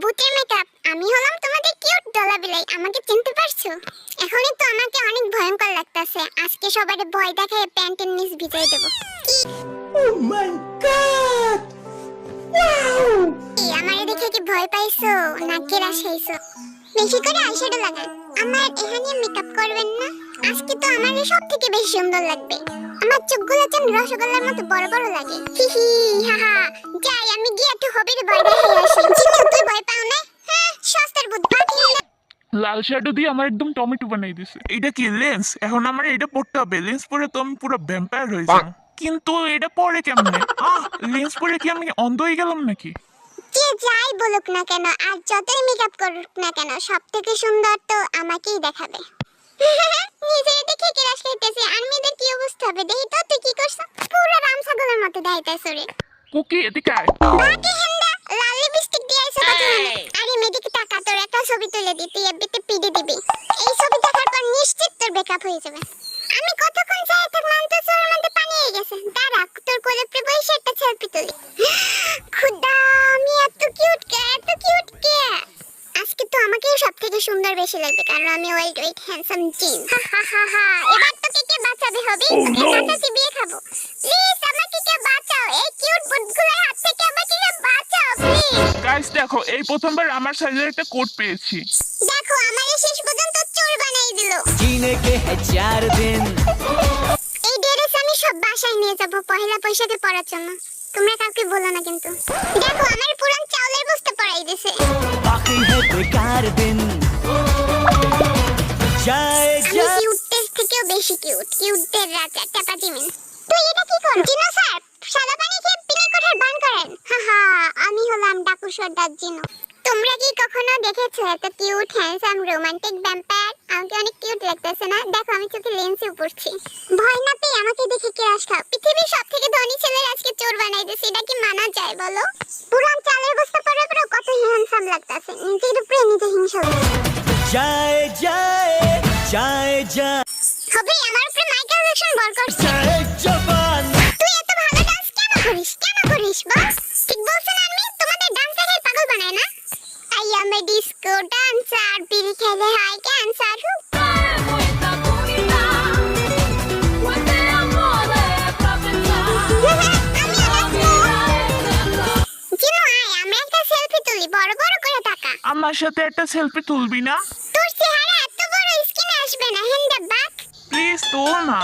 ভূতের মেকআপ। আমি হলাম তোমাদের কিউট ডলা বিলাই। আমাকে চিনতে পারছো? এখনই তো আমাকে অনেক ভয়ঙ্কর লাগতাছে। আজকে সবারে ভয় দেখায় প্যান্টের নিচ ভিজাই দেব। কি? ও মাই গড! ওয়াও! আমারে দেখে কি ভয় পাইছো নাকি রাশাইছো? বেশি করে আইশ্যাডো লাগান। আমার এখানে মেকআপ করবেন না? আজকে তো আমারই সবথেকে বেশি সুন্দর লাগবে। আমার চোখগুলো যেন রসগোল্লার মতো বড় বড় লাগে। হি হি হাহা। যাই আমি গিয়ে একটু হবির ভয় দেখাই আসি। চিন্টু তুই ভয় পাও না? হ্যাঁ, সস্তার বুদ্ধি পাঠিয়ে লাল শ্যাডো দিয়ে আমার একদম টমেটো বানাই দিছে। এটা কি লেন্স? এখন আমার এটা পড়তে হবে। লেন্স পরে তো আমি পুরো ভ্যাম্পায়ার হয়ে যাব। কিন্তু এটা পরে কেমনে? লেন্স পরে কি আমি অন্ধ হয়ে গেলাম নাকি? যে যাই বলুক না কেন আর যতই মেকআপ করুক না কেন সবথেকে সুন্দর তো আমাকেই দেখাবে। নিজের দেখে কেরাস খাইতেছে আর মেয়েদের কি অবস্থা হবে দেখি তো তুই কি করছ? পুরো রাম ছাগলের মতো দেখাইতেছ রে। কুকি এদিকে আয়। বাকি হেন্দা লাল লিপস্টিক দিয়ে আইছো কত মানে? আরে মেয়েদিকে টাকা তোর একটা ছবি তুলে দি, তুই এফবিতে পিডি দিবি। এই ছবি দেখার পর নিশ্চিত তোর ব্রেকআপ হয়ে যাবে। আমি কতক্ষণ চাই থাক মানতে চোর মধ্যে পানি হয়ে গেছে। দাঁড়া তোর কোলে প্রে বসে একটা সেলফি তুলি। খুদা আমি এত কিউট কে, এত কিউট কে। আজকে তো আমাকে সবথেকে সুন্দর বেশি লাগবে কারণ আমি ওয়েট ওয়েট হ্যান্ডসাম জিন। এবার তোকে কে বাঁচাবে হবে? তোকে কাঁচাতে বিয়ে খাবো। প্লিজ আমাকে কে বাঁচাও, এই কিউট বুটগুলোর হাত থেকে আমাকে কে বাঁচাও প্লিজ। গাইস দেখো, এই প্রথমবার আমার সাইজের একটা কোট পেয়েছি। দেখো আমারে শেষ পর্যন্ত চোর বানাই দিল। जीने के है 4 दिन। এই ড্রেস আমি সব বাসায় নিয়ে যাব পহেলা বৈশাখে পরার জন্য। তোমরা কাউকে বলো না কিন্তু। দেখো আমার পুরান চাউলের বস্তা পরাই দিছে। बाकी है बेकार दिन। जाए আমি जाए কিউটদের থেকেও বেশি কিউট। কিউটদের রাজা টাকা দিবেন। তুই এটা কি কর? জিনো স্যার সাদা পানি খেয়ে পিনি কোঠার বান করেন। আমি হলাম ডাকু সর্দার জিনো। তোমরা কি কখনো দেখেছো এত কিউট হ্যান্ডসাম রোমান্টিক ভ্যাম্পায়ার? আমাকে অনেক কিউট লাগতেছে না? দেখো আমি চোখে লেন্সে পড়ছি। ভয় না পেয়ে আমাকে দেখে ক্রাশ খাও। পৃথিবীর সবথেকে ধনী ছেলের আজকে চোর বানাই দিছে, এটা কি মানা যায় বলো? পুরান চালের বস্তা পরে পরে কত হ্যান্ডসাম লাগতেছে। নিজের উপরে নিজে হিংসা হচ্ছে। जाए जाए जाए जाए হবে আমার উপরে মাইকেল জ্যাকসন বল করছে। जाए जवान। তুই এত ভালো ডান্স কেন করিস? কেন করিস বস? ঠিক বলছেন আমি তোমাদের ডান্স দেখে পাগল বানায় না? I am A disco dancer, বিড়ি খেলে হয় ক্যান্সার। আমরা একটা সেলফি তুলি, বড় বড় করে টাকা। আমার সাথে একটা সেলফি তুলবি না? তোর চেহারা এত বড় স্ক্রিনে আসবে না হেন্দা বাক। প্লিজ তোল না।